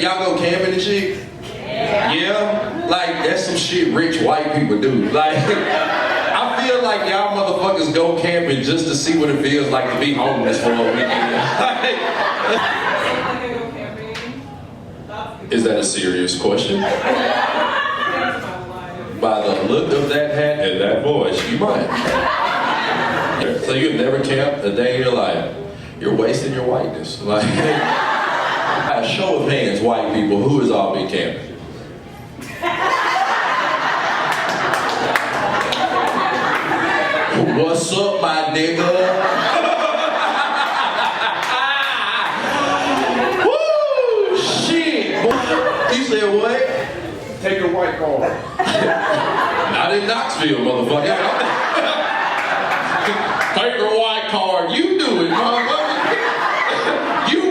y'all go camping and shit? Yeah? Like, that's some shit rich white people do. Like, I feel like y'all motherfuckers go camping just to see what it feels like to be homeless for a weekend. Is that a serious question? By the look of that hat and that voice, you might. So you've never camped a day in your life. You're wasting your whiteness. Like, a show of hands, white people, who has all been camping? What's up, my nigga? Woo! Shit! You said what? Take your white card. Not in Knoxville, motherfucker. Take your white card. You do it, motherfucker. You